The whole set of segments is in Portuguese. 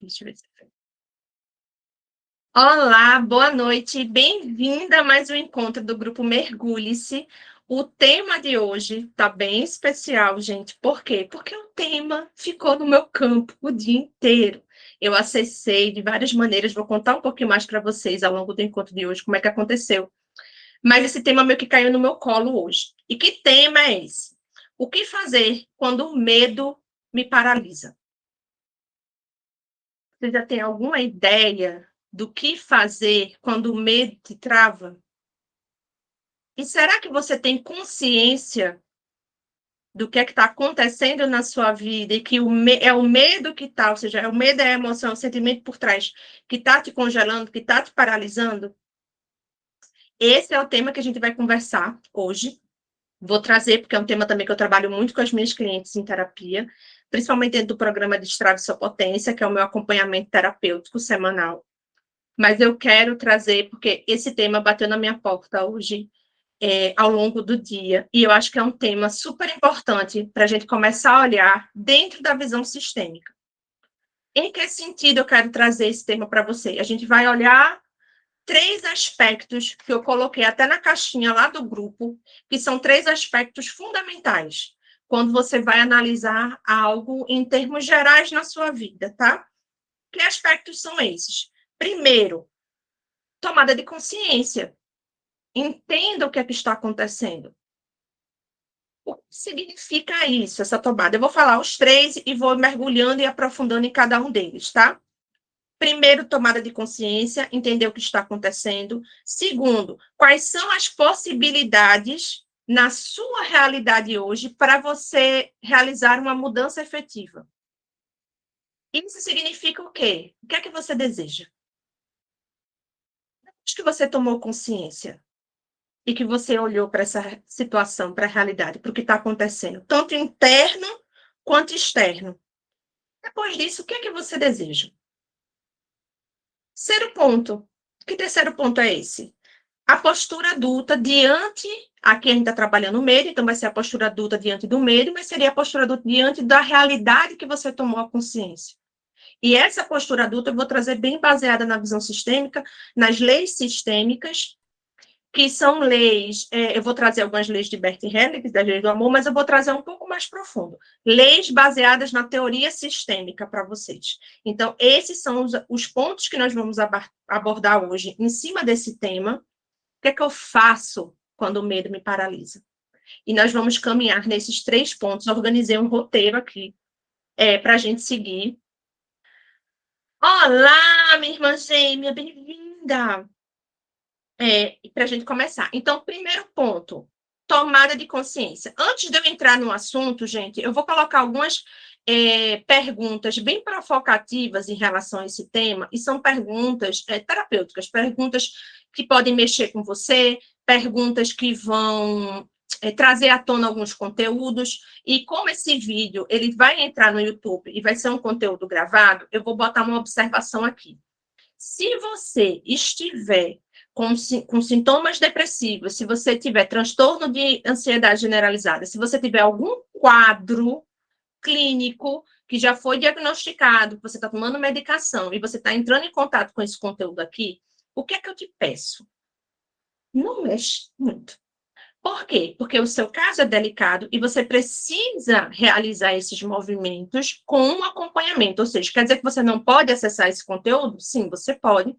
Deixa eu ver se... Olá, boa noite, bem-vinda a mais um encontro do grupo Mergulhe-se. O tema de hoje está bem especial, gente. Por quê? Porque o tema ficou no meu campo o dia inteiro. Eu acessei de várias maneiras, vou contar um pouquinho mais para vocês ao longo do encontro de hoje, como é que aconteceu. Mas esse tema meio que caiu no meu colo hoje. E que tema é esse? O que fazer quando o medo me paralisa? Você já tem alguma ideia do que fazer quando o medo te trava? E será que você tem consciência do que é que está acontecendo na sua vida e que é o medo que está, ou seja, é o medo, é a emoção, é o sentimento por trás que está te congelando, que está te paralisando? Esse é o tema que a gente vai conversar hoje. Vou trazer, porque é um tema também que eu trabalho muito com as minhas clientes em terapia, principalmente dentro do programa Destrave Sua Potência, que é o meu acompanhamento terapêutico semanal. Mas eu quero trazer, porque esse tema bateu na minha porta hoje, ao longo do dia, e eu acho que é um tema super importante para a gente começar a olhar dentro da visão sistêmica. Em que sentido eu quero trazer esse tema para você? A gente vai olhar três aspectos que eu coloquei até na caixinha lá do grupo, que são três aspectos fundamentais quando você vai analisar algo em termos gerais na sua vida, tá? Que aspectos são esses? Primeiro, tomada de consciência. Entenda o que é que está acontecendo. O que significa isso, essa tomada? Eu vou falar os três e vou mergulhando e aprofundando em cada um deles, tá? Primeiro, tomada de consciência, entender o que está acontecendo. Segundo, quais são as possibilidades na sua realidade hoje para você realizar uma mudança efetiva. Isso significa o quê? O que é que você deseja? Depois que você tomou consciência, e que você olhou para essa situação, para a realidade, para o que está acontecendo, tanto interno quanto externo. Depois disso, o que é que você deseja? Terceiro ponto. Que terceiro ponto é esse? A postura adulta diante, aqui a gente está trabalhando o medo, então vai ser a postura adulta diante do medo, mas seria a postura adulta diante da realidade que você tomou a consciência. E essa postura adulta eu vou trazer bem baseada na visão sistêmica, nas leis sistêmicas, que são leis, eu vou trazer algumas leis de Bert Hellinger, das leis do amor, mas eu vou trazer um pouco mais profundo. Leis baseadas na teoria sistêmica para vocês. Então, esses são os pontos que nós vamos abordar hoje em cima desse tema. O que é que eu faço quando o medo me paralisa? E nós vamos caminhar nesses três pontos. Organizei um roteiro aqui para a gente seguir. Olá, minha irmã gêmea, bem-vinda! Para a gente começar. Então, primeiro ponto, tomada de consciência. Antes de eu entrar no assunto, gente, eu vou colocar algumas perguntas bem provocativas em relação a esse tema, e são perguntas terapêuticas, perguntas que podem mexer com você, perguntas que vão trazer à tona alguns conteúdos, e como esse vídeo ele vai entrar no YouTube e vai ser um conteúdo gravado, eu vou botar uma observação aqui. Se você estiver com sintomas depressivos, se você tiver transtorno de ansiedade generalizada, se você tiver algum quadro clínico que já foi diagnosticado, que você está tomando medicação e você está entrando em contato com esse conteúdo aqui, o que é que eu te peço? Não mexe muito. Por quê? Porque o seu caso é delicado e você precisa realizar esses movimentos com um acompanhamento. Ou seja, quer dizer que você não pode acessar esse conteúdo? Sim, você pode.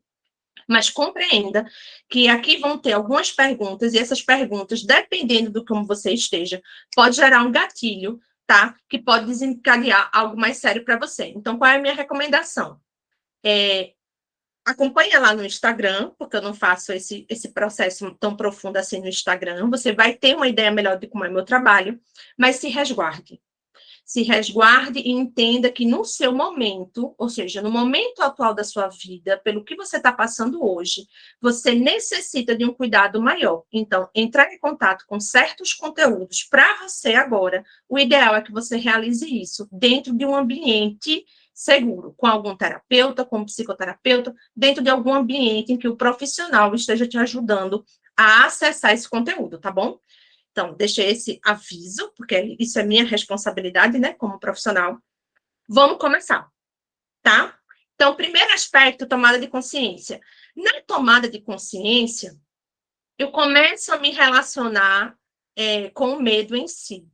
Mas compreenda que aqui vão ter algumas perguntas, e essas perguntas, dependendo do como você esteja, pode gerar um gatilho, tá? Que pode desencadear algo mais sério para você. Então, qual é a minha recomendação? Acompanha lá no Instagram, porque eu não faço esse processo tão profundo assim no Instagram. Você vai ter uma ideia melhor de como é meu trabalho, mas se resguarde. Se resguarde e entenda que no seu momento, ou seja, no momento atual da sua vida, pelo que você está passando hoje, você necessita de um cuidado maior. Então, entrar em contato com certos conteúdos para você agora, o ideal é que você realize isso dentro de um ambiente seguro, com algum terapeuta, com um psicoterapeuta, dentro de algum ambiente em que o profissional esteja te ajudando a acessar esse conteúdo, tá bom? Então, deixei esse aviso, porque isso é minha responsabilidade, né, como profissional. Vamos começar, tá? Então, primeiro aspecto, tomada de consciência. Na tomada de consciência, eu começo a me relacionar com o medo em si.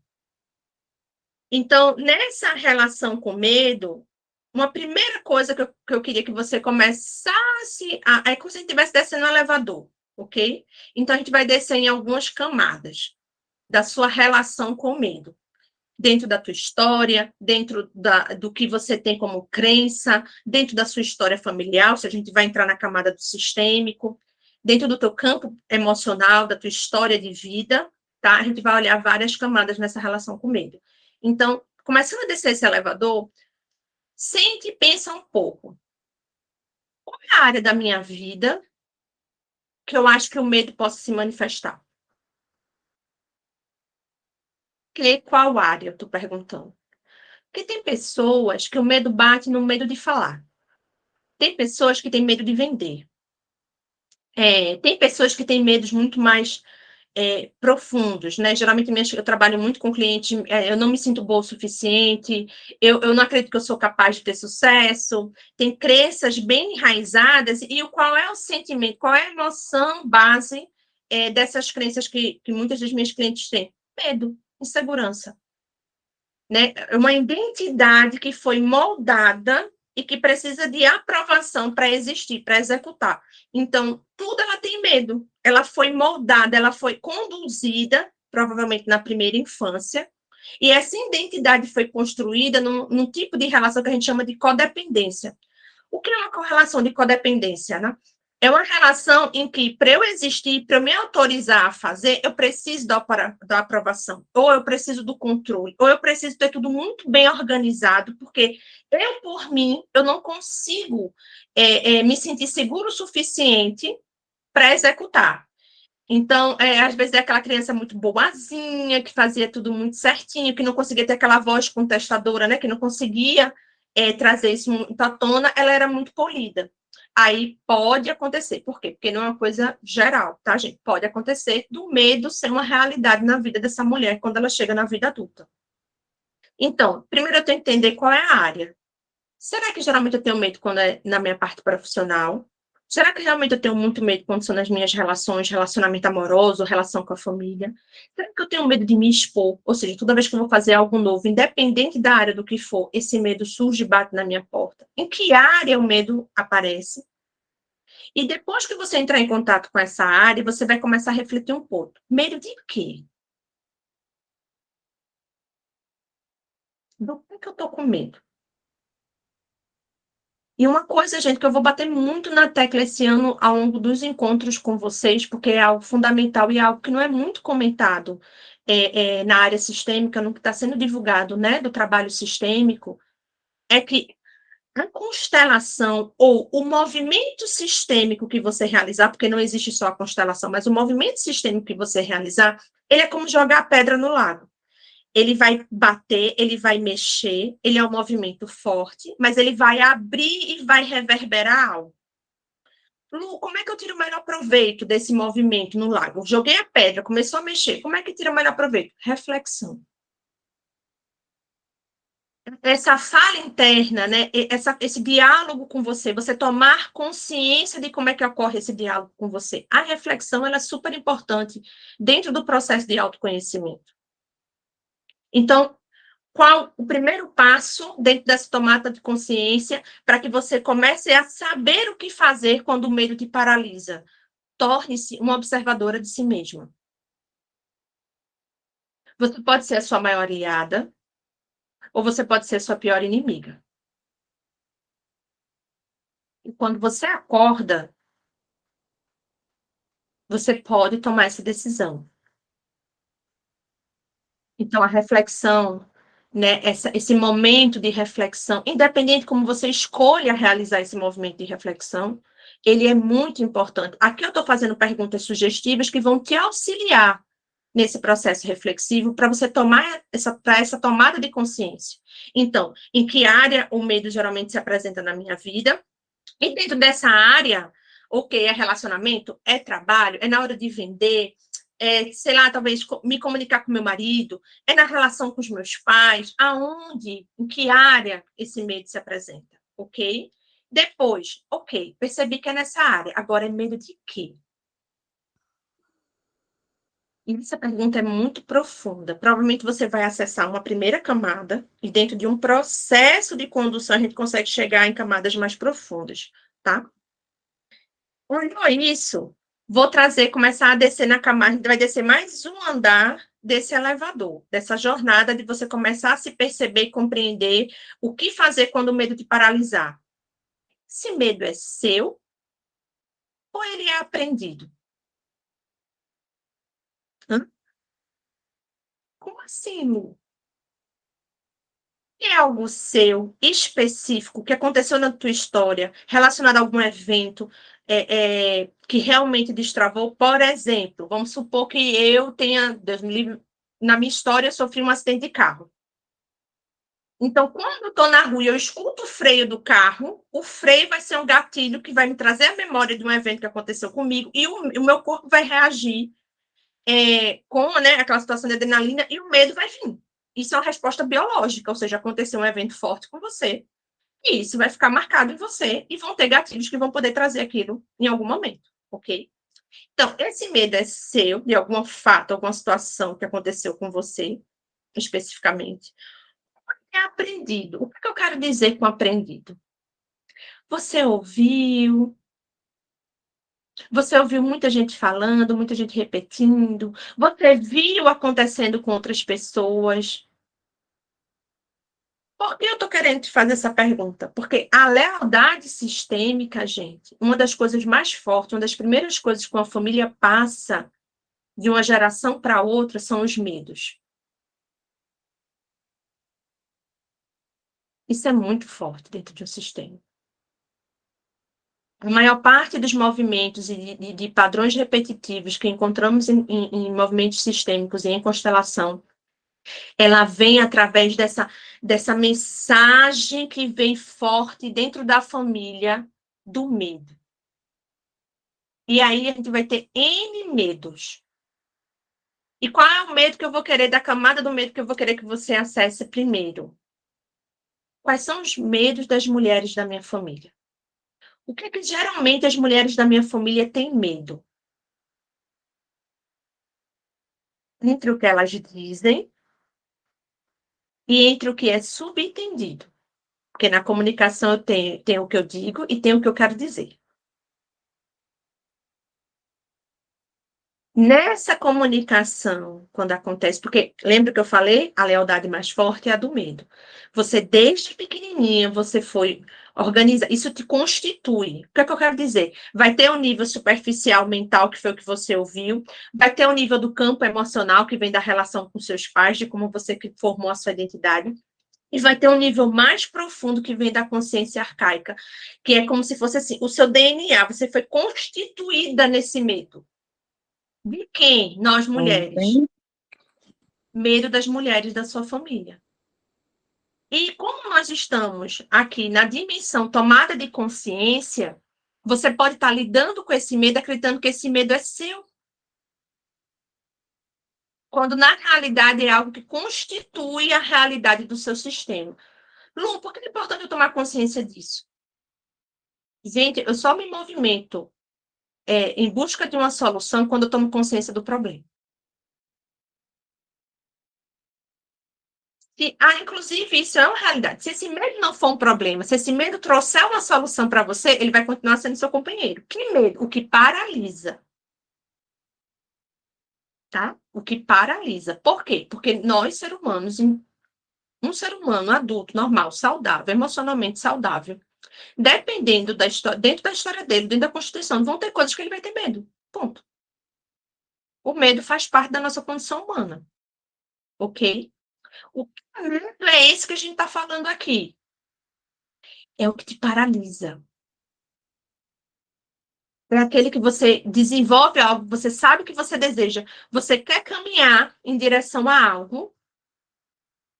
Então, nessa relação com medo, uma primeira coisa que eu queria que você começasse é como se a gente estivesse descendo no elevador, ok? Então, a gente vai descer em algumas camadas da sua relação com o medo. Dentro da tua história, dentro do que você tem como crença, dentro da sua história familiar, se a gente vai entrar na camada do sistêmico, dentro do teu campo emocional, da tua história de vida, tá? A gente vai olhar várias camadas nessa relação com o medo. Então, começando a descer esse elevador, sente e pensa um pouco. Qual é a área da minha vida que eu acho que o medo possa se manifestar? Qual área? Eu tô perguntando. Porque tem pessoas que o medo bate no medo de falar. Tem pessoas que têm medo de vender. Tem pessoas que têm medos muito mais profundos, né? Geralmente eu trabalho muito com cliente, eu não me sinto boa o suficiente, eu não acredito que eu sou capaz de ter sucesso. Tem crenças bem enraizadas, e qual é o sentimento, qual é a emoção base dessas crenças que muitas das minhas clientes têm? Medo, insegurança, né? É uma identidade que foi moldada e que precisa de aprovação para existir, para executar. Então, tudo ela tem medo. Ela foi moldada, ela foi conduzida, provavelmente na primeira infância, e essa identidade foi construída num tipo de relação que a gente chama de codependência. O que é uma correlação de codependência, né? É uma relação em que, para eu existir, para eu me autorizar a fazer, eu preciso da aprovação, ou eu preciso do controle, ou eu preciso ter tudo muito bem organizado, porque eu, por mim, eu não consigo me sentir seguro o suficiente para executar. Então, às vezes é aquela criança muito boazinha, que fazia tudo muito certinho, que não conseguia ter aquela voz contestadora, né? Que não conseguia trazer isso muito à tona, ela era muito polida. Aí pode acontecer. Por quê? Porque não é uma coisa geral, tá, gente? Pode acontecer do medo ser uma realidade na vida dessa mulher quando ela chega na vida adulta. Então, primeiro eu tenho que entender qual é a área. Será que geralmente eu tenho medo quando é na minha parte profissional? Será que realmente eu tenho muito medo quando são nas minhas relações, relacionamento amoroso, relação com a família? Será que eu tenho medo de me expor? Ou seja, toda vez que eu vou fazer algo novo, independente da área do que for, esse medo surge e bate na minha porta. Em que área o medo aparece? E depois que você entrar em contato com essa área, você vai começar a refletir um pouco. Medo de quê? Do que eu estou com medo? E uma coisa, gente, que eu vou bater muito na tecla esse ano ao longo dos encontros com vocês, porque é algo fundamental e é algo que não é muito comentado na área sistêmica, no que está sendo divulgado, né, do trabalho sistêmico, é que a constelação ou o movimento sistêmico que você realizar, porque não existe só a constelação, mas o movimento sistêmico que você realizar, ele é como jogar a pedra no lago. Ele vai bater, ele vai mexer, ele é um movimento forte, mas ele vai abrir e vai reverberar algo. Lu, como é que eu tiro o melhor proveito desse movimento no lago? Joguei a pedra, começou a mexer. Como é que tira o melhor proveito? Reflexão. Essa fala interna, né? Esse diálogo com você, você tomar consciência de como é que ocorre esse diálogo com você. A reflexão ela é super importante dentro do processo de autoconhecimento. Então, qual o primeiro passo dentro dessa tomada de consciência para que você comece a saber o que fazer quando o medo te paralisa? Torne-se uma observadora de si mesma. Você pode ser a sua maior aliada, ou você pode ser a sua pior inimiga. E quando você acorda, você pode tomar essa decisão. Então, a reflexão, né, esse momento de reflexão, independente de como você escolha realizar esse movimento de reflexão, ele é muito importante. Aqui eu estou fazendo perguntas sugestivas que vão te auxiliar nesse processo reflexivo para você tomar essa tomada de consciência. Então, em que área o medo geralmente se apresenta na minha vida? E dentro dessa área, ok, é relacionamento, é trabalho, é na hora de vender, sei lá, talvez me comunicar com meu marido, é na relação com os meus pais, aonde, em que área esse medo se apresenta, ok? Depois, ok, percebi que é nessa área. Agora é medo de quê? E essa pergunta é muito profunda. Provavelmente você vai acessar uma primeira camada, e dentro de um processo de condução, a gente consegue chegar em camadas mais profundas, tá? Olhou isso? Vou trazer, começar a descer na camada, a gente vai descer mais um andar desse elevador, dessa jornada de você começar a se perceber e compreender o que fazer quando o medo te paralisar. Esse medo é seu ou ele é aprendido? Hã? Como assim, Lu? É algo seu, específico, que aconteceu na tua história, relacionado a algum evento que realmente destravou? Por exemplo, vamos supor que eu tenha, Deus me livre, na minha história, eu sofri um acidente de carro. Então, quando eu estou na rua e eu escuto o freio do carro, o freio vai ser um gatilho que vai me trazer a memória de um evento que aconteceu comigo e o meu corpo vai reagir com, né, aquela situação de adrenalina e o medo vai vir. Isso é uma resposta biológica, ou seja, aconteceu um evento forte com você e isso vai ficar marcado em você e vão ter gatilhos que vão poder trazer aquilo em algum momento, ok? Então, esse medo é seu, de algum fato, alguma situação que aconteceu com você, especificamente. É aprendido. O que eu quero dizer com aprendido? Você ouviu, você ouviu muita gente falando, muita gente repetindo, você viu acontecendo com outras pessoas. Por que eu estou querendo te fazer essa pergunta? Porque a lealdade sistêmica, gente, uma das coisas mais fortes, uma das primeiras coisas que uma família passa de uma geração para outra são os medos. Isso é muito forte dentro de um sistema. A maior parte dos movimentos e de padrões repetitivos que encontramos em movimentos sistêmicos e em constelação, ela vem através dessa mensagem que vem forte dentro da família do medo. E aí a gente vai ter N medos. E qual é o medo que eu vou querer, da camada do medo que eu vou querer que você acesse primeiro? Quais são os medos das mulheres da minha família? O que é que geralmente as mulheres da minha família têm medo? Entre o que elas dizem e entre o que é subentendido. Porque na comunicação eu tenho o que eu digo e tenho o que eu quero dizer. Nessa comunicação, quando acontece, porque lembra que eu falei? A lealdade mais forte é a do medo. Você, desde pequenininha, você foi organizar, isso te constitui. O que é que eu quero dizer? Vai ter um nível superficial mental, que foi o que você ouviu, vai ter o nível do campo emocional, que vem da relação com seus pais, de como você formou a sua identidade, e vai ter um nível mais profundo que vem da consciência arcaica, que é como se fosse assim, o seu DNA, você foi constituída nesse medo. De quem? Nós mulheres. Bem, Medo das mulheres da sua família. E como nós estamos aqui na dimensão tomada de consciência, você pode estar lidando com esse medo, acreditando que esse medo é seu, quando na realidade é algo que constitui a realidade do seu sistema. Lu, por que é importante eu tomar consciência disso? Gente, eu só me movimento em busca de uma solução quando eu tomo consciência do problema. Inclusive, isso é uma realidade. Se esse medo não for um problema, se esse medo trouxer uma solução para você, ele vai continuar sendo seu companheiro. Que medo? O que paralisa, tá? O que paralisa. Por quê? Porque nós, seres humanos, um ser humano adulto, normal, saudável, emocionalmente saudável, dependendo da história, dentro da história dele, dentro da Constituição, vão ter coisas que ele vai ter medo. Ponto. O medo faz parte da nossa condição humana, ok? O medo é esse que a gente está falando aqui. É o que te paralisa. É aquele que você desenvolve algo, você sabe o que você deseja, você quer caminhar em direção a algo,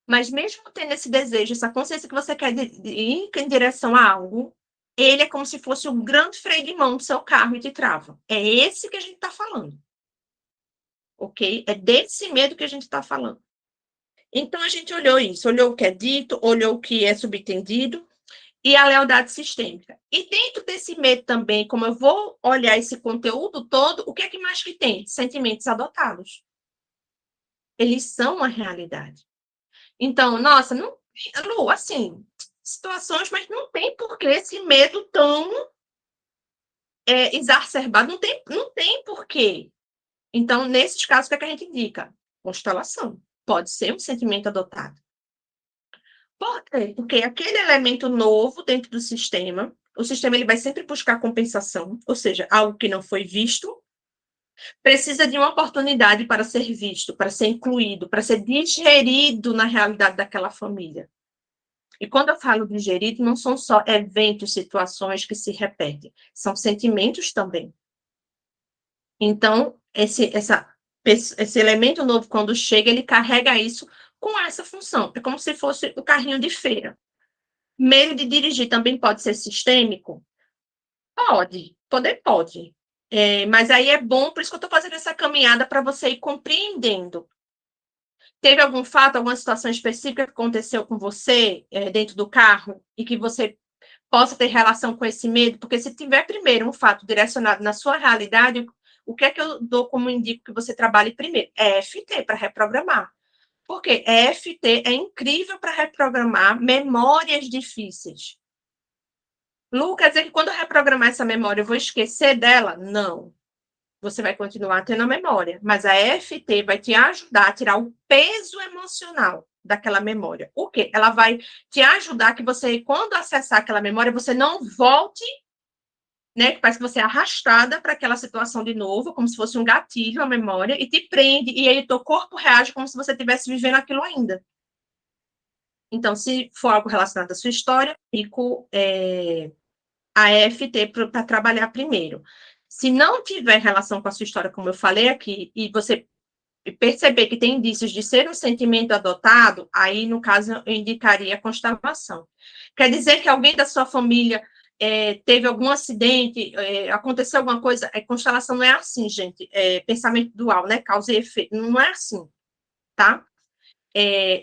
mas mesmo tendo esse desejo, essa consciência que você quer ir em direção a algo, ele é como se fosse um grande freio de mão do seu carro e te trava. É esse que a gente está falando, ok? É desse medo que a gente está falando. Então, a gente olhou isso, olhou o que é dito, olhou o que é subentendido, e a lealdade sistêmica. E dentro desse medo também, como eu vou olhar esse conteúdo todo, o que é que mais que tem? Sentimentos adotados. Eles são uma realidade. Então, nossa, não, Lu, assim, situações, mas não tem por que esse medo tão exacerbado, não tem porquê. Então, nesses casos, o que é que a gente indica? Constelação. Pode ser um sentimento adotado. Por quê? Porque aquele elemento novo dentro do sistema, o sistema ele vai sempre buscar compensação, ou seja, algo que não foi visto, precisa de uma oportunidade para ser visto, para ser incluído, para ser digerido na realidade daquela família. E quando eu falo digerido, não são só eventos, situações que se repetem, são sentimentos também. Então, esse elemento novo, quando chega, ele carrega isso com essa função. É como se fosse o carrinho de feira. Meio de dirigir também pode ser sistêmico? Pode. Mas aí é bom, por isso que eu estou fazendo essa caminhada para você ir compreendendo. Teve algum fato, alguma situação específica que aconteceu com você dentro do carro e que você possa ter relação com esse medo? Porque se tiver primeiro um fato direcionado na sua realidade, o que é que eu dou como indico que você trabalhe primeiro? EFT, para reprogramar. Porque EFT é incrível para reprogramar memórias difíceis. Lu, quer dizer que quando eu reprogramar essa memória, eu vou esquecer dela? Não. Você vai continuar tendo a memória, mas a EFT vai te ajudar a tirar o peso emocional daquela memória. O quê? Ela vai te ajudar que você, quando acessar aquela memória, você não volte, né? Que parece que você é arrastada para aquela situação de novo, como se fosse um gatilho, a memória, e te prende, e aí o teu corpo reage como se você estivesse vivendo aquilo ainda. Então, se for algo relacionado à sua história, fico a EFT para trabalhar primeiro. Se não tiver relação com a sua história, como eu falei aqui, e você perceber que tem indícios de ser um sentimento adotado, aí, no caso, eu indicaria a constelação. Quer dizer que alguém da sua família teve algum acidente, aconteceu alguma coisa? Constelação não é assim, gente. Pensamento dual, né? Causa e efeito. Não é assim, tá?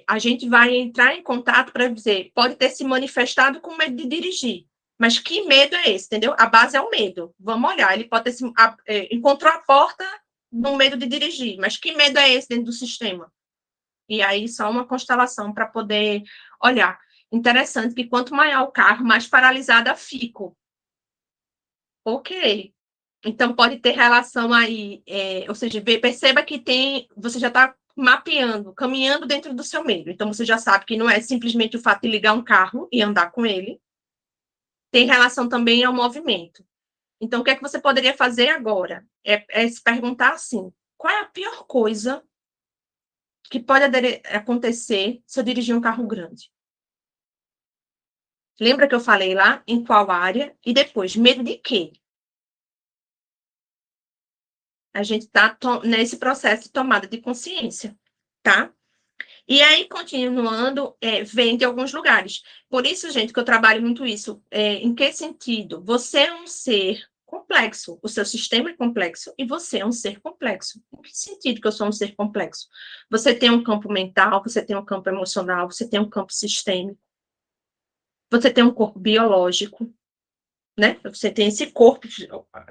A gente vai entrar em contato para dizer, pode ter se manifestado com medo de dirigir, mas que medo é esse, entendeu? A base é o medo. Vamos olhar, ele pode ter encontrou a porta no medo de dirigir, mas que medo é esse dentro do sistema? E aí só uma constelação para poder olhar. Interessante que quanto maior o carro, mais paralisada fico. Ok. Então pode ter relação aí, ou seja, perceba que você já está mapeando, caminhando dentro do seu medo. Então você já sabe que não é simplesmente o fato de ligar um carro e andar com ele. Tem relação também ao movimento. Então, o que é que você poderia fazer agora? É se perguntar assim: qual é a pior coisa que pode acontecer se eu dirigir um carro grande? Lembra que eu falei lá em qual área? E depois, medo de quê? A gente está nesse processo de tomada de consciência, tá? E aí, continuando, vem de alguns lugares. Por isso, gente, que eu trabalho muito isso. Em que sentido? Você é um ser complexo, o seu sistema é complexo e você é um ser complexo. Em que sentido que eu sou um ser complexo? Você tem um campo mental, você tem um campo emocional, você tem um campo sistêmico, você tem um corpo biológico, né? Você tem esse corpo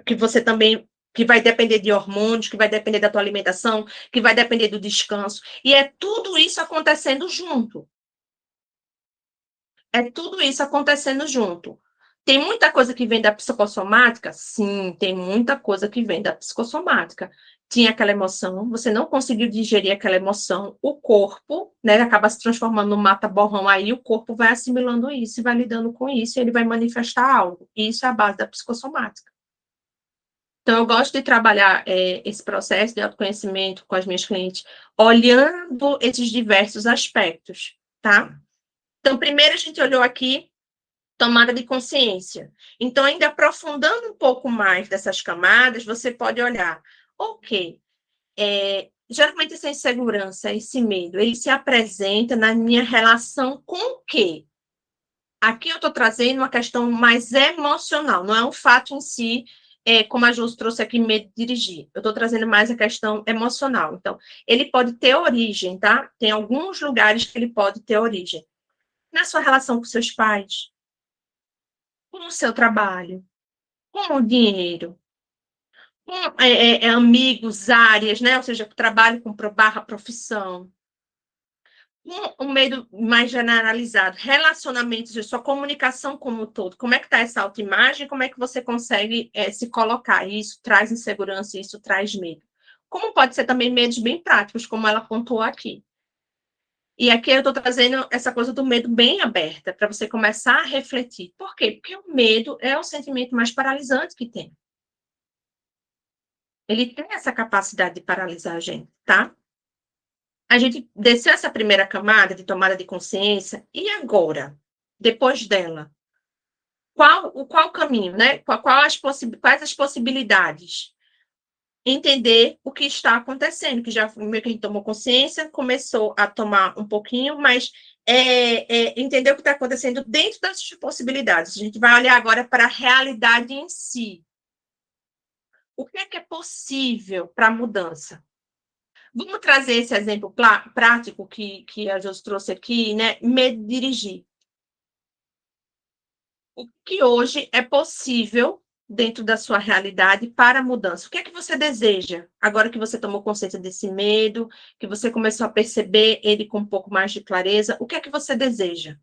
que você também que vai depender de hormônios, que vai depender da tua alimentação, que vai depender do descanso, e é tudo isso acontecendo junto. É tudo isso acontecendo junto. Tem muita coisa que vem da psicossomática? Sim, tem muita coisa que vem da psicossomática. Tinha aquela emoção, você não conseguiu digerir aquela emoção, o corpo, né, acaba se transformando no mata-borrão, aí o corpo vai assimilando isso e vai lidando com isso, e ele vai manifestar algo. E isso é a base da psicossomática. Então, eu gosto de trabalhar esse processo de autoconhecimento com as minhas clientes, olhando esses diversos aspectos, tá? Então, primeiro a gente olhou aqui tomada de consciência. Então, ainda aprofundando um pouco mais dessas camadas, você pode olhar, ok, geralmente essa insegurança, esse medo, ele se apresenta na minha relação com o quê? Aqui eu estou trazendo uma questão mais emocional, não é um fato em si, como a Jus trouxe aqui, medo de dirigir. Eu estou trazendo mais a questão emocional. Então, ele pode ter origem, tá? Tem alguns lugares que ele pode ter origem. Na sua relação com seus pais, com o seu trabalho, com o dinheiro, com amigos, áreas, né? Ou seja, trabalho com barra profissão, com um medo mais generalizado, relacionamentos, a sua comunicação como um todo, como é que está essa autoimagem, como é que você consegue se colocar, e isso traz insegurança, isso traz medo. Como pode ser também medos bem práticos, como ela pontuou aqui. E aqui eu estou trazendo essa coisa do medo bem aberta, para você começar a refletir. Por quê? Porque o medo é o sentimento mais paralisante que tem. Ele tem essa capacidade de paralisar a gente, tá? A gente desceu essa primeira camada de tomada de consciência, e agora? Depois dela? Qual o caminho, né? Quais as possibilidades? Entender o que está acontecendo, que já meio que a gente tomou consciência, começou a tomar um pouquinho, mas entender o que está acontecendo dentro das possibilidades. A gente vai olhar agora para a realidade em si. O que é possível para a mudança? Vamos trazer esse exemplo prático que a Josi trouxe aqui, né? Medo de dirigir. O que hoje é possível dentro da sua realidade para a mudança? O que é que você deseja? Agora que você tomou consciência desse medo, que você começou a perceber ele com um pouco mais de clareza, o que é que você deseja?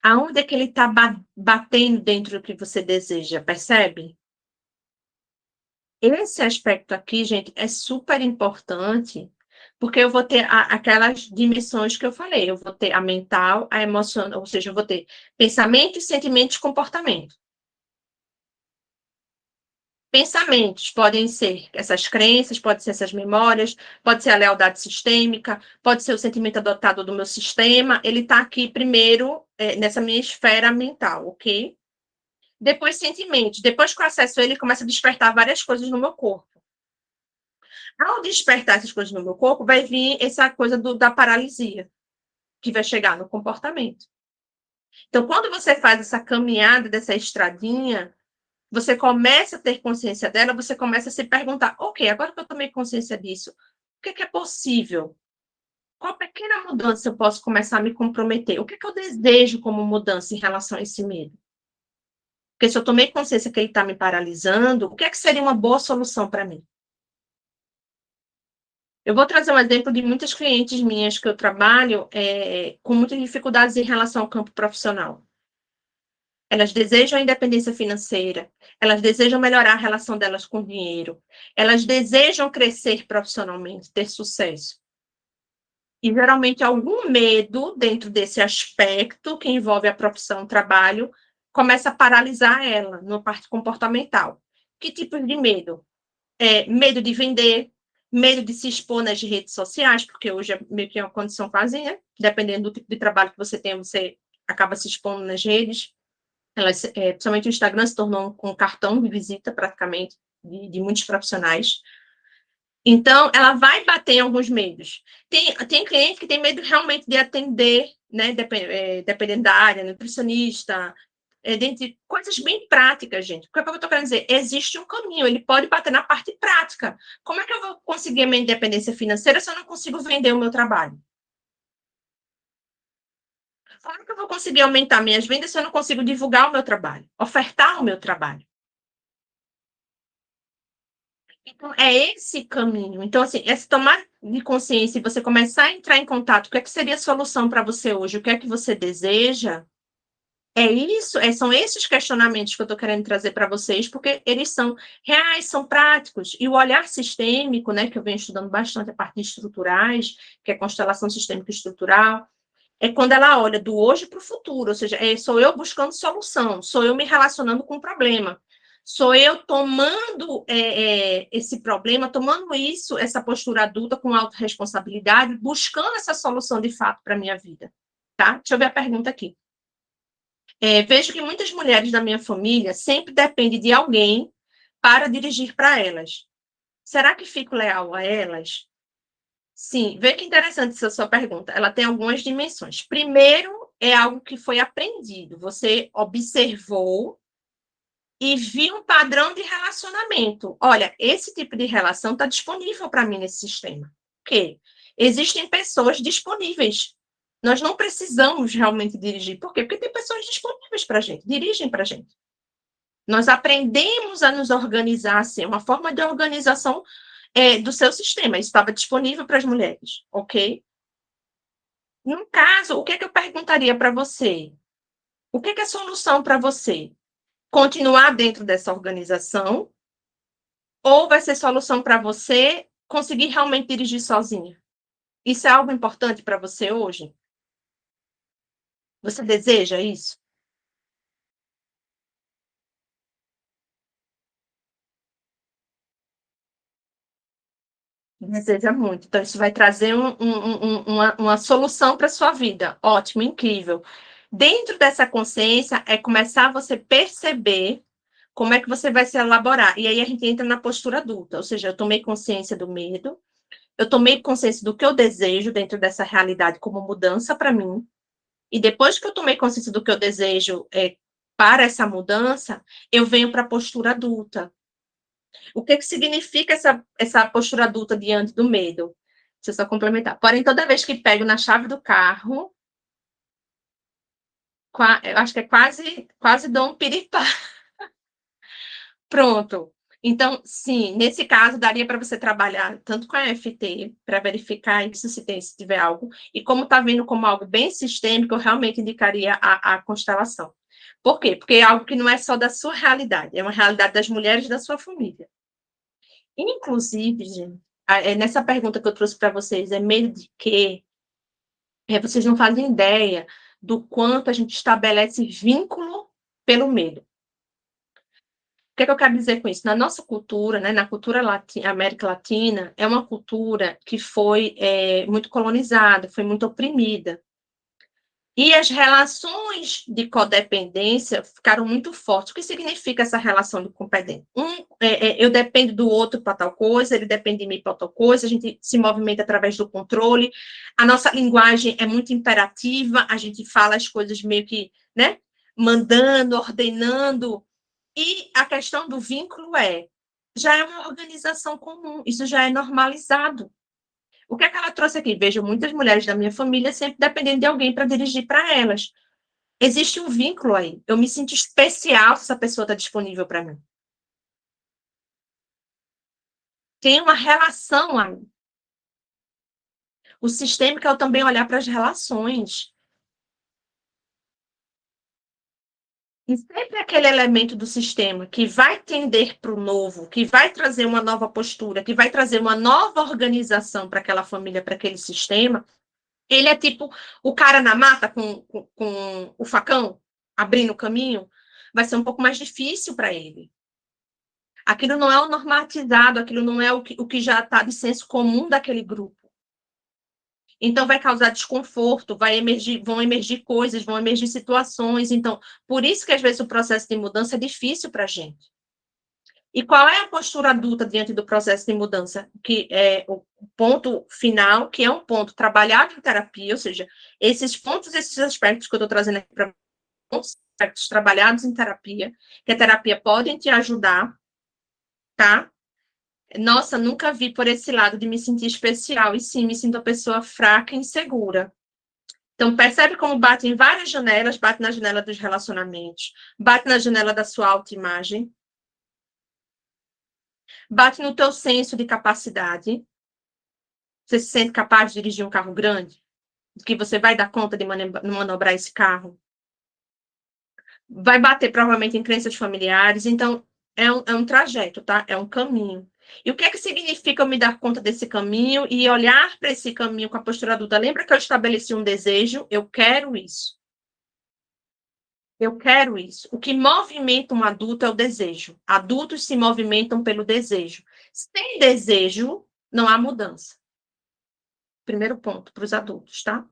Aonde é que ele está batendo dentro do que você deseja? Percebe? Esse aspecto aqui, gente, é super importante, porque eu vou ter aquelas dimensões que eu falei. Eu vou ter a mental, a emocional, ou seja, eu vou ter pensamentos, sentimentos, comportamento. Pensamentos podem ser essas crenças, pode ser essas memórias, pode ser a lealdade sistêmica, pode ser o sentimento adotado do meu sistema. Ele está aqui primeiro nessa minha esfera mental, ok? Depois sentimentos. Depois que eu acesso ele, começa a despertar várias coisas no meu corpo. Ao despertar essas coisas no meu corpo, vai vir essa coisa da paralisia, que vai chegar no comportamento. Então, quando você faz essa caminhada dessa estradinha, você começa a ter consciência dela, você começa a se perguntar, ok, agora que eu tomei consciência disso, o que é possível? Qual pequena mudança eu posso começar a me comprometer? O que eu desejo como mudança em relação a esse medo? Porque se eu tomei consciência que ele está me paralisando, o que seria uma boa solução para mim? Eu vou trazer um exemplo de muitas clientes minhas que eu trabalho com muitas dificuldades em relação ao campo profissional. Elas desejam a independência financeira, elas desejam melhorar a relação delas com o dinheiro, elas desejam crescer profissionalmente, ter sucesso. E, geralmente, algum medo dentro desse aspecto que envolve a profissão, o trabalho, começa a paralisar ela, na parte comportamental. Que tipo de medo? Medo de vender, medo de se expor nas redes sociais, porque hoje é meio que uma condição quase, né? Dependendo do tipo de trabalho que você tem, você acaba se expondo nas redes. Principalmente o Instagram se tornou um cartão de visita, praticamente, de muitos profissionais. Então, ela vai bater em alguns medos. Tem cliente que tem medo realmente de atender, né? Dependendo da área, nutricionista, dentre coisas bem práticas, gente. O que eu estou querendo dizer? Existe um caminho, ele pode bater na parte prática. Como é que eu vou conseguir a minha independência financeira se eu não consigo vender o meu trabalho? Como é que eu vou conseguir aumentar minhas vendas se eu não consigo divulgar o meu trabalho, ofertar o meu trabalho? Então, é esse caminho. Então, assim, esse tomar de consciência e você começar a entrar em contato, o que seria a solução para você hoje? O que é que você deseja? São esses questionamentos que eu estou querendo trazer para vocês, porque eles são reais, são práticos. E o olhar sistêmico, né, que eu venho estudando bastante a parte de estruturais, que é constelação sistêmica estrutural, é quando ela olha do hoje para o futuro, ou seja, sou eu buscando solução, sou eu me relacionando com o problema, sou eu tomando esse problema, tomando essa postura adulta com autorresponsabilidade, buscando essa solução de fato para a minha vida. Tá? Deixa eu ver a pergunta aqui. Vejo que muitas mulheres da minha família sempre dependem de alguém para dirigir para elas. Será que fico leal a elas? Sim, vê que interessante essa sua pergunta. Ela tem algumas dimensões. Primeiro, é algo que foi aprendido. Você observou e viu um padrão de relacionamento. Olha, esse tipo de relação está disponível para mim nesse sistema. Por quê? Existem pessoas disponíveis Nós não precisamos realmente dirigir. Por quê? Porque tem pessoas disponíveis para a gente, dirigem para a gente. Nós aprendemos a nos organizar assim, uma forma de organização do seu sistema. Isso estava disponível para as mulheres, ok? No caso, o que é que eu perguntaria para você? O que é a solução para você? Continuar dentro dessa organização ou vai ser solução para você conseguir realmente dirigir sozinha? Isso é algo importante para você hoje? Você deseja isso? Deseja muito. Então, isso vai trazer uma solução para a sua vida. Ótimo, incrível. Dentro dessa consciência, é começar você perceber como é que você vai se elaborar. E aí a gente entra na postura adulta, ou seja, eu tomei consciência do medo, eu tomei consciência do que eu desejo dentro dessa realidade como mudança para mim, e depois que eu tomei consciência do que eu desejo para essa mudança, eu venho para a postura adulta. O que significa essa postura adulta diante do medo? Deixa eu só complementar. Porém, toda vez que pego na chave do carro, eu acho que é quase dou um piripá. Pronto. Então, sim, nesse caso, daria para você trabalhar tanto com a EFT, para verificar isso se tiver algo, e como está vindo como algo bem sistêmico, eu realmente indicaria a constelação. Por quê? Porque é algo que não é só da sua realidade, é uma realidade das mulheres da sua família. Inclusive, gente, nessa pergunta que eu trouxe para vocês, é medo de quê? Vocês não fazem ideia do quanto a gente estabelece vínculo pelo medo. O que eu quero dizer com isso? Na nossa cultura, né, na cultura América Latina, é uma cultura que foi muito colonizada, foi muito oprimida. E as relações de codependência ficaram muito fortes. O que significa essa relação de codependência? Eu dependo do outro para tal coisa, ele depende de mim para tal coisa, a gente se movimenta através do controle, a nossa linguagem é muito imperativa, a gente fala as coisas meio que, né, mandando, ordenando, e a questão do vínculo já é uma organização comum, isso já é normalizado. O que é que ela trouxe aqui? Vejo muitas mulheres da minha família sempre dependendo de alguém para dirigir para elas. Existe um vínculo aí. Eu me sinto especial se essa pessoa está disponível para mim. Tem uma relação aí. O sistêmico é também olhar para as relações. E sempre aquele elemento do sistema que vai tender para o novo, que vai trazer uma nova postura, que vai trazer uma nova organização para aquela família, para aquele sistema, ele é tipo o cara na mata com o facão, abrindo o caminho, vai ser um pouco mais difícil para ele. Aquilo não é o normatizado, aquilo não é o que já está de senso comum daquele grupo. Então, vai causar desconforto, vão emergir coisas, vão emergir situações. Então, por isso que às vezes o processo de mudança é difícil para a gente. E qual é a postura adulta diante do processo de mudança? Que é o ponto final, que é um ponto trabalhado em terapia, ou seja, esses pontos, esses aspectos que eu estou trazendo aqui para aspectos trabalhados em terapia, que a terapia pode te ajudar, tá? Nossa, nunca vi por esse lado de me sentir especial, e sim, me sinto uma pessoa fraca e insegura. Então, percebe como bate em várias janelas, bate na janela dos relacionamentos, bate na janela da sua autoimagem, bate no teu senso de capacidade. Você se sente capaz de dirigir um carro grande? Que você vai dar conta de manobrar esse carro? Vai bater provavelmente em crenças familiares. Então, é um trajeto, tá? É um caminho. E o que é que significa eu me dar conta desse caminho e olhar para esse caminho com a postura adulta? Lembra que eu estabeleci um desejo? Eu quero isso. Eu quero isso. O que movimenta um adulto é o desejo. Adultos se movimentam pelo desejo. Sem desejo, não há mudança. Primeiro ponto para os adultos, tá?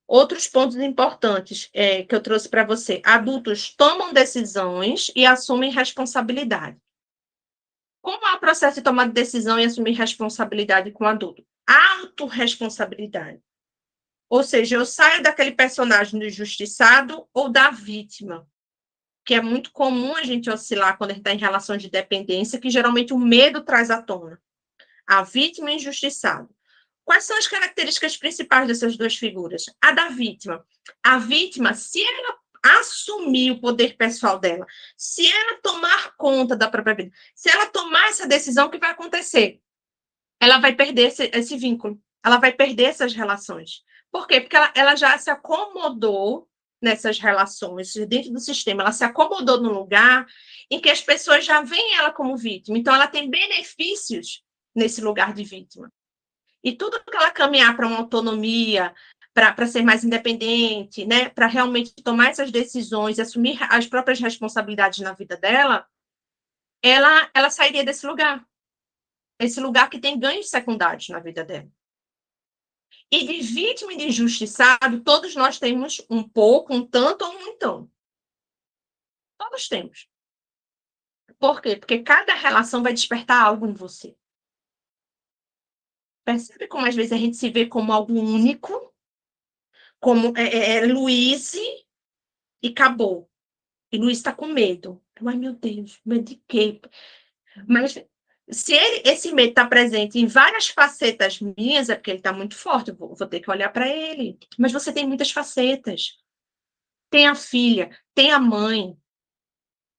Outros pontos importantes que eu trouxe para você. Adultos tomam decisões e assumem responsabilidade. Como é o processo de tomar decisão e assumir responsabilidade com o adulto? Autorresponsabilidade. Ou seja, eu saio daquele personagem do injustiçado ou da vítima, que é muito comum a gente oscilar quando a gente está em relação de dependência, que geralmente o medo traz à tona. A vítima e o injustiçado. Quais são as características principais dessas duas figuras? A da vítima. A vítima, se ela assumir o poder pessoal dela, se ela tomar conta da própria vida, se ela tomar essa decisão, o que vai acontecer? Ela vai perder esse vínculo, ela vai perder essas relações. Por quê? Porque ela já se acomodou nessas relações, dentro do sistema, ela se acomodou num lugar em que as pessoas já veem ela como vítima. Então, ela tem benefícios nesse lugar de vítima. E tudo que ela caminhar para uma autonomia, para ser mais independente, né, para realmente tomar essas decisões, assumir as próprias responsabilidades na vida dela, ela sairia desse lugar. Esse lugar que tem ganhos secundários na vida dela. E de vítima e de injustiçado, todos nós temos um pouco, um tanto ou um montão. Todos temos. Por quê? Porque cada relação vai despertar algo em você. Percebe como às vezes a gente se vê como algo único, como Luiz e acabou. E Luiz está com medo. Ai, meu Deus, medo de quê? Mas se esse medo está presente em várias facetas minhas, é porque ele está muito forte, eu vou ter que olhar para ele. Mas você tem muitas facetas. Tem a filha, tem a mãe,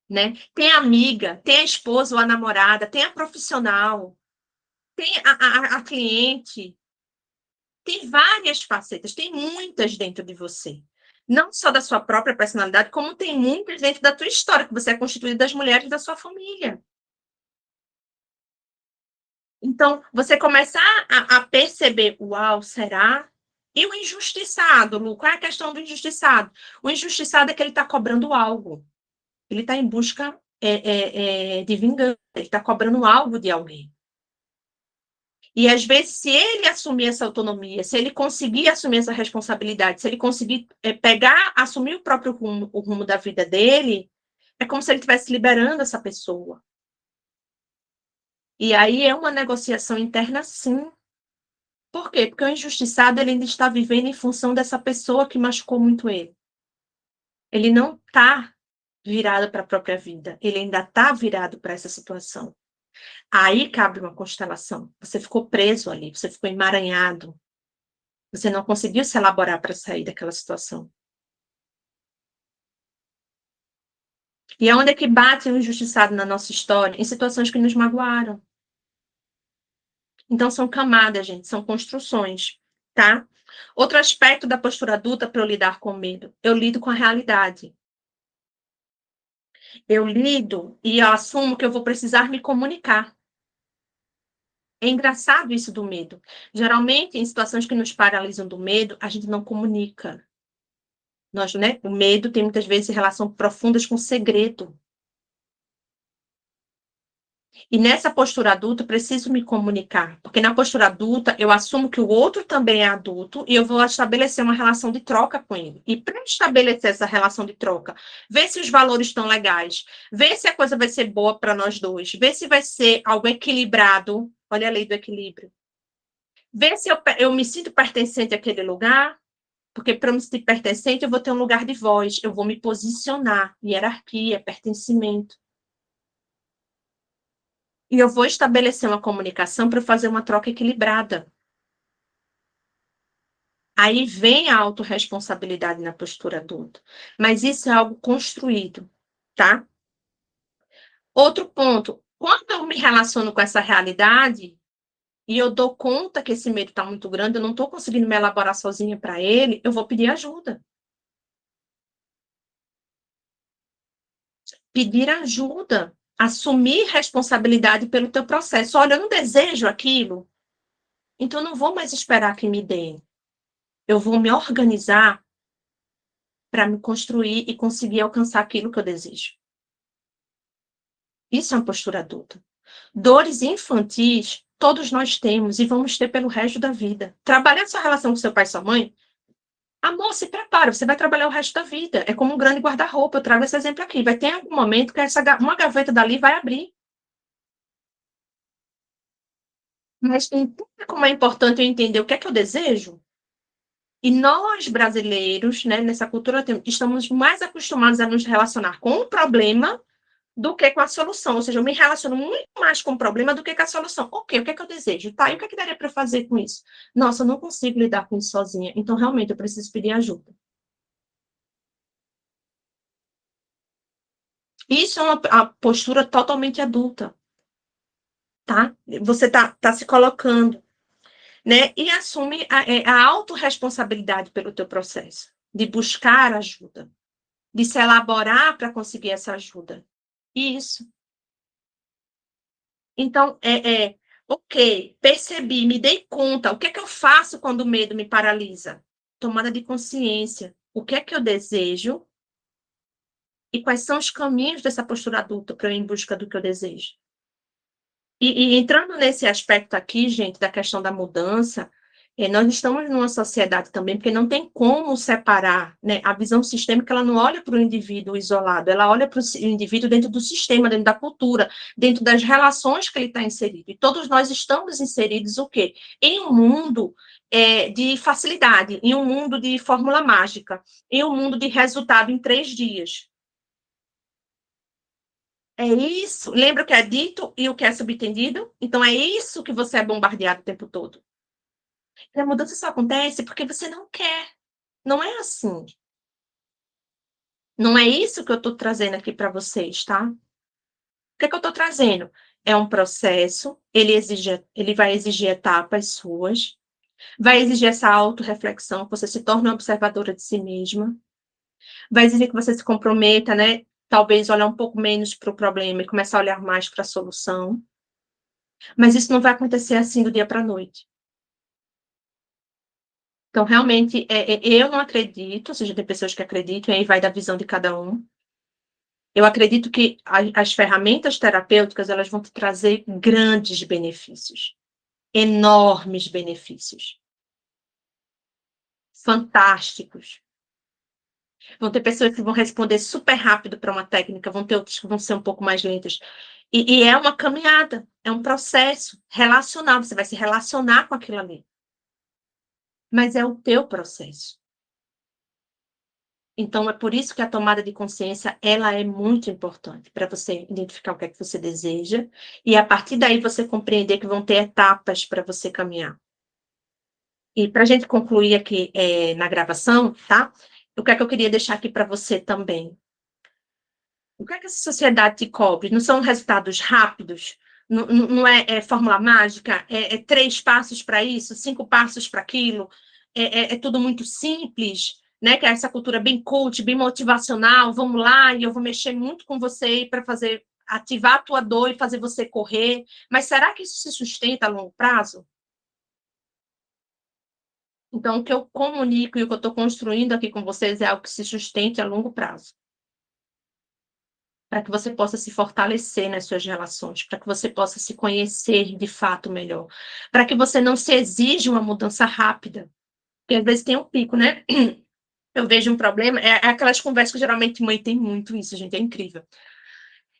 né? Tem a amiga, tem a esposa ou a namorada, tem a profissional, tem a cliente. Tem várias facetas, tem muitas dentro de você. Não só da sua própria personalidade, como tem muitas dentro da tua história, que você é constituído das mulheres da sua família. Então, você começar a perceber, uau, será? E o injustiçado, Lu, qual é a questão do injustiçado? O injustiçado é que ele está cobrando algo. Ele está em busca de vingança, ele está cobrando algo de alguém. E, às vezes, se ele assumir essa autonomia, se ele conseguir assumir essa responsabilidade, se ele conseguir assumir o próprio rumo, o rumo da vida dele, é como se ele estivesse liberando essa pessoa. E aí é uma negociação interna, sim. Por quê? Porque o injustiçado ele ainda está vivendo em função dessa pessoa que machucou muito ele. Ele não está virado para a própria vida, ele ainda está virado para essa situação. Aí cabe uma constelação. Você ficou preso ali, você ficou emaranhado. Você não conseguiu se elaborar para sair daquela situação. E aonde é que bate o injustiçado na nossa história? Em situações que nos magoaram. Então, são camadas, gente, são construções, tá? Outro aspecto da postura adulta para eu lidar com o medo, eu lido com a realidade. Eu lido e eu assumo que eu vou precisar me comunicar. É engraçado isso do medo. Geralmente, em situações que nos paralisam do medo, a gente não comunica. Nós, né? O medo tem muitas vezes relação profundas com segredo. E nessa postura adulta, eu preciso me comunicar, porque na postura adulta, eu assumo que o outro também é adulto e eu vou estabelecer uma relação de troca com ele. E para estabelecer essa relação de troca, ver se os valores estão legais, ver se a coisa vai ser boa para nós dois, ver se vai ser algo equilibrado. Olha a lei do equilíbrio. Ver se eu me sinto pertencente àquele lugar, porque para me sentir pertencente, eu vou ter um lugar de voz, eu vou me posicionar, hierarquia, pertencimento. E eu vou estabelecer uma comunicação para fazer uma troca equilibrada. Aí vem a autorresponsabilidade na postura adulta. Mas isso é algo construído, tá? Outro ponto, quando eu me relaciono com essa realidade e eu dou conta que esse medo está muito grande, eu não estou conseguindo me elaborar sozinha para ele, eu vou pedir ajuda. Pedir ajuda, assumir responsabilidade pelo teu processo. Olha, eu não desejo aquilo, então eu não vou mais esperar que me deem. Eu vou me organizar para me construir e conseguir alcançar aquilo que eu desejo. Isso é uma postura adulta. Dores infantis, todos nós temos e vamos ter pelo resto da vida. Trabalhar sua relação com seu pai e sua mãe, amor, se prepara, você vai trabalhar o resto da vida. É como um grande guarda-roupa. Eu trago esse exemplo aqui. Vai ter algum momento que uma gaveta dali vai abrir. Mas como é importante eu entender o que é que eu desejo? E nós, brasileiros, né, nessa cultura, estamos mais acostumados a nos relacionar com o problema do que com a solução. Ou seja, eu me relaciono muito mais com o problema do que com a solução. Ok, o que é que eu desejo? Tá, e o que é que daria para fazer com isso? Nossa, eu não consigo lidar com isso sozinha. Então, realmente, eu preciso pedir ajuda. Isso é uma postura totalmente adulta, tá? Você tá se colocando, né? E assume a autorresponsabilidade pelo teu processo, de buscar ajuda, de se elaborar para conseguir essa ajuda. Isso. Então, ok, percebi, me dei conta. O que é que eu faço quando o medo me paralisa? Tomada de consciência. O que é que eu desejo e quais são os caminhos dessa postura adulta para eu ir em busca do que eu desejo? E entrando nesse aspecto aqui, gente, da questão da mudança, nós estamos numa sociedade também, porque não tem como separar, né? A visão sistêmica, ela não olha para o indivíduo isolado, ela olha para o indivíduo dentro do sistema, dentro da cultura, dentro das relações que ele está inserido. E todos nós estamos inseridos, o quê? Em um mundo de facilidade, em um mundo de fórmula mágica, em um mundo de resultado em 3 dias. É isso. Lembra o que é dito e o que é subentendido? Então, é isso que você é bombardeado o tempo todo. E a mudança só acontece porque você não quer. Não é assim. Não é isso que eu estou trazendo aqui para vocês, tá? O que é que eu estou trazendo? É um processo, ele vai exigir etapas suas, vai exigir essa autorreflexão, que você se torne uma observadora de si mesma, vai exigir que você se comprometa, né? Talvez olhar um pouco menos para o problema e começar a olhar mais para a solução. Mas isso não vai acontecer assim do dia para a noite. Então, realmente, eu não acredito, ou seja, tem pessoas que acreditam, e aí vai da visão de cada um. Eu acredito que as ferramentas terapêuticas, elas vão te trazer grandes benefícios, enormes benefícios, fantásticos. Vão ter pessoas que vão responder super rápido para uma técnica, vão ter outras que vão ser um pouco mais lentas. E é uma caminhada, é um processo relacional, você vai se relacionar com aquilo ali. Mas é o teu processo. Então, é por isso que a tomada de consciência, ela é muito importante para você identificar o que é que você deseja e a partir daí você compreender que vão ter etapas para você caminhar. E para a gente concluir aqui na gravação, tá? O que é que eu queria deixar aqui para você também? O que é que essa sociedade te cobre? Não são resultados rápidos? Não é fórmula mágica? É 3 passos para isso, 5 passos para aquilo? É tudo muito simples, né? Que é essa cultura bem coach, bem motivacional. Vamos lá, e eu vou mexer muito com você para fazer ativar a tua dor e fazer você correr. Mas será que isso se sustenta a longo prazo? Então, o que eu comunico e o que eu estou construindo aqui com vocês é algo que se sustente a longo prazo. Para que você possa se fortalecer nas suas relações, para que você possa se conhecer de fato melhor, para que você não se exija uma mudança rápida, porque às vezes tem um pico, né? Eu vejo um problema, é aquelas conversas que geralmente mãe tem muito isso, gente, é incrível.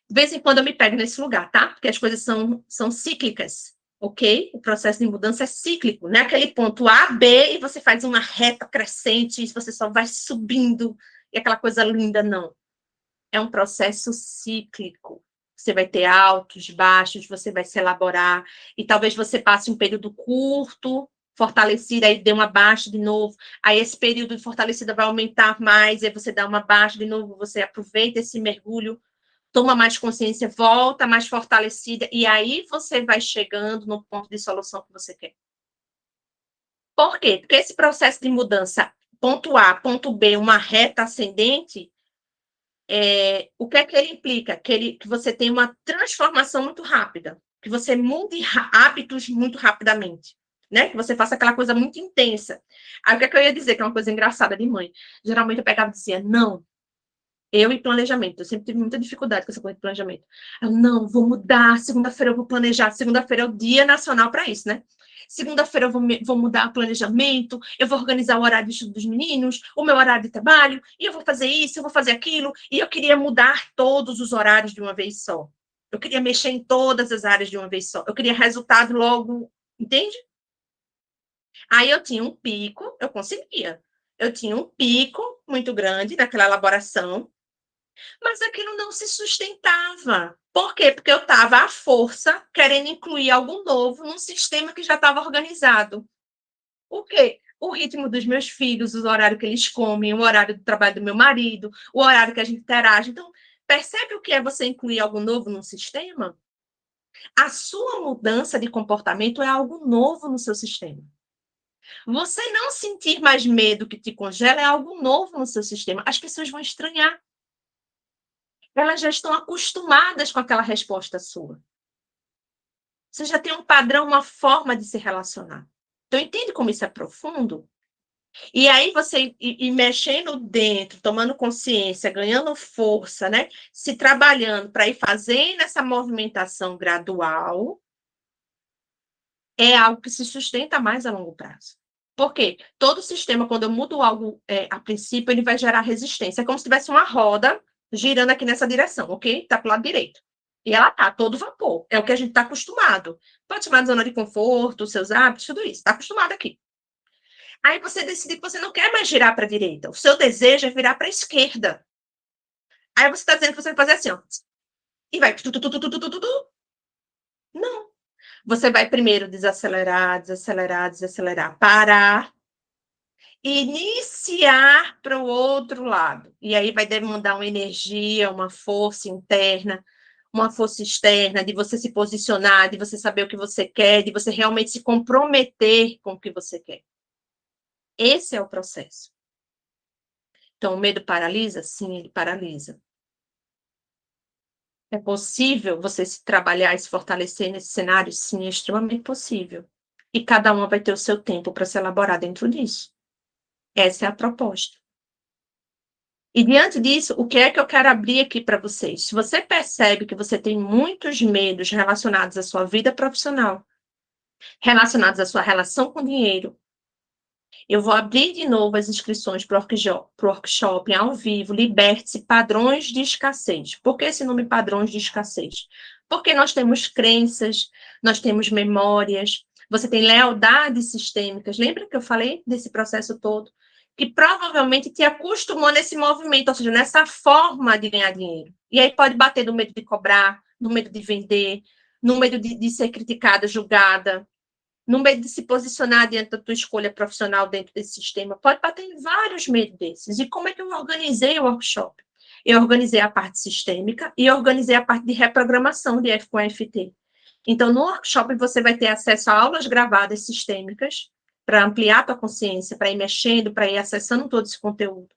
De vez em quando eu me pego nesse lugar, tá? Porque as coisas são cíclicas, ok? O processo de mudança é cíclico, não é aquele ponto A, B, e você faz uma reta crescente, e você só vai subindo, e aquela coisa linda, não. É um processo cíclico. Você vai ter altos, baixos, você vai se elaborar, e talvez você passe um período curto, fortalecida, aí dê uma baixa de novo, aí esse período de fortalecida vai aumentar mais, aí você dá uma baixa de novo, você aproveita esse mergulho, toma mais consciência, volta mais fortalecida, e aí você vai chegando no ponto de solução que você quer. Por quê? Porque esse processo de mudança, ponto A, ponto B, uma reta ascendente, o que é que ele implica? Que você tem uma transformação muito rápida, que você mude hábitos muito rapidamente, né? Que você faça aquela coisa muito intensa. Aí o que é que eu ia dizer, que é uma coisa engraçada de mãe? Geralmente eu pegava e dizia, não, eu e planejamento, eu sempre tive muita dificuldade com essa coisa de planejamento. Eu, não, vou mudar, segunda-feira eu vou planejar, segunda-feira é o dia nacional para isso, né? Segunda-feira eu vou mudar o planejamento, eu vou organizar o horário de estudo dos meninos, o meu horário de trabalho, e eu vou fazer isso, eu vou fazer aquilo, e eu queria mudar todos os horários de uma vez só. Eu queria mexer em todas as áreas de uma vez só. Eu queria resultado logo, entende? Aí eu tinha um pico, eu conseguia. Eu tinha um pico muito grande naquela elaboração, Mas aquilo não se sustentava. Por quê? Porque eu estava à força querendo incluir algo novo num sistema que já estava organizado. O quê? O ritmo dos meus filhos, o horário que eles comem, o horário do trabalho do meu marido, o horário que a gente interage. Então, percebe o que é você incluir algo novo num sistema? A sua mudança de comportamento é algo novo no seu sistema. Você não sentir mais medo que te congela é algo novo no seu sistema. As pessoas vão estranhar. Elas já estão acostumadas com aquela resposta sua. Você já tem um padrão, uma forma de se relacionar. Então, entende como isso é profundo? E aí você ir mexendo dentro, tomando consciência, ganhando força, né? Se trabalhando para ir fazendo essa movimentação gradual, é algo que se sustenta mais a longo prazo. Por quê? Todo sistema, quando eu mudo algo a princípio, ele vai gerar resistência. É como se tivesse uma roda girando aqui nessa direção, ok? Está para o lado direito. E ela está todo vapor. É o que a gente está acostumado. Pode chamar de zona de conforto, seus hábitos, tudo isso. Está acostumado aqui. Aí você decide que você não quer mais girar para a direita. O seu desejo é virar para a esquerda. Aí você está dizendo que você vai fazer assim, ó. E vai. Não. Você vai primeiro desacelerar, desacelerar, desacelerar, parar, iniciar para o outro lado. E aí vai demandar uma energia, uma força interna, uma força externa, de você se posicionar, de você saber o que você quer, de você realmente se comprometer com o que você quer. Esse é o processo. Então, o medo paralisa? Sim, ele paralisa. É possível você se trabalhar e se fortalecer nesse cenário? Sim, é extremamente possível. E cada uma vai ter o seu tempo para se elaborar dentro disso. Essa é a proposta. E diante disso, o que é que eu quero abrir aqui para vocês? Se você percebe que você tem muitos medos relacionados à sua vida profissional, relacionados à sua relação com o dinheiro, eu vou abrir de novo as inscrições para o workshop ao vivo, Liberte-se Padrões de Escassez. Por que esse nome Padrões de Escassez? Porque nós temos crenças, nós temos memórias, você tem lealdades sistêmicas. Lembra que eu falei desse processo todo? Que provavelmente te acostumou nesse movimento, ou seja, nessa forma de ganhar dinheiro. E aí pode bater no medo de cobrar, no medo de vender, no medo de ser criticada, julgada, no medo de se posicionar diante da tua escolha profissional dentro desse sistema. Pode bater em vários medos desses. E como é que eu organizei o workshop? Eu organizei a parte sistêmica e organizei a parte de reprogramação de F com FT. Então, no workshop, você vai ter acesso a aulas gravadas sistêmicas para ampliar a tua consciência, para ir mexendo, para ir acessando todo esse conteúdo.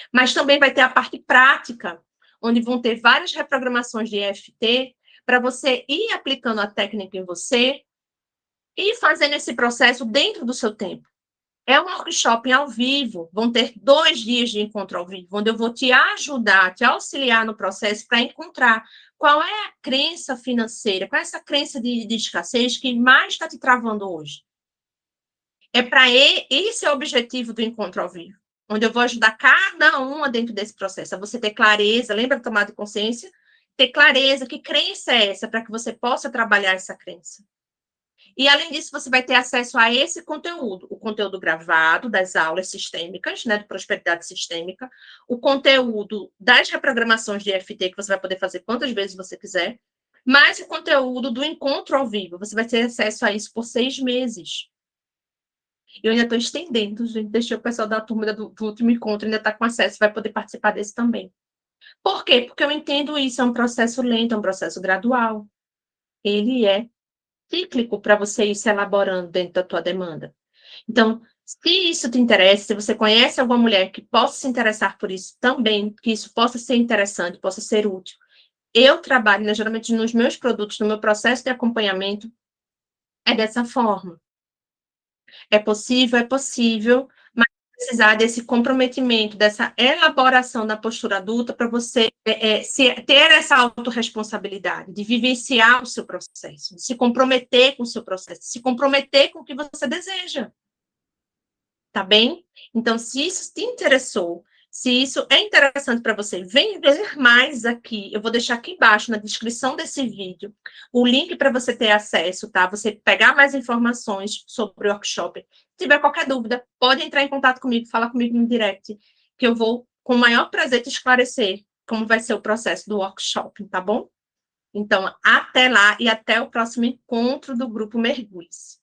Mas também vai ter a parte prática, onde vão ter várias reprogramações de EFT para você ir aplicando a técnica em você, e fazendo esse processo dentro do seu tempo. É um workshop ao vivo, vão ter 2 dias de encontro ao vivo, onde eu vou te ajudar, te auxiliar no processo para encontrar qual é a crença financeira, qual é essa crença de escassez que mais está te travando hoje. É para esse é o objetivo do encontro ao vivo, onde eu vou ajudar cada uma dentro desse processo, a você ter clareza, lembra da tomada de consciência? Ter clareza, que crença é essa, para que você possa trabalhar essa crença. E, além disso, você vai ter acesso a esse conteúdo, o conteúdo gravado das aulas sistêmicas, né, de prosperidade sistêmica, o conteúdo das reprogramações de EFT, que você vai poder fazer quantas vezes você quiser, mais o conteúdo do encontro ao vivo. Você vai ter acesso a isso por 6 meses. Eu ainda estou estendendo, gente. Deixei o pessoal da turma do último encontro ainda está com acesso, vai poder participar desse também. Por quê? Porque eu entendo isso, é um processo lento, é um processo gradual. Ele é cíclico para você ir se elaborando dentro da tua demanda. Então, se isso te interessa, se você conhece alguma mulher que possa se interessar por isso também, que isso possa ser interessante, possa ser útil, eu trabalho, né, geralmente nos meus produtos, no meu processo de acompanhamento, é dessa forma. É possível, mas precisar desse comprometimento, dessa elaboração da postura adulta para você ter essa autorresponsabilidade, de vivenciar o seu processo, de se comprometer com o seu processo, de se comprometer com o que você deseja. Tá bem? Então, se isso te interessou, se isso é interessante para você, vem ver mais aqui. Eu vou deixar aqui embaixo, na descrição desse vídeo, o link para você ter acesso, tá? Você pegar mais informações sobre o workshop. Se tiver qualquer dúvida, pode entrar em contato comigo, falar comigo no direct, que eu vou, com o maior prazer, te esclarecer como vai ser o processo do workshop, tá bom? Então, até lá e até o próximo encontro do Grupo Mergulhos.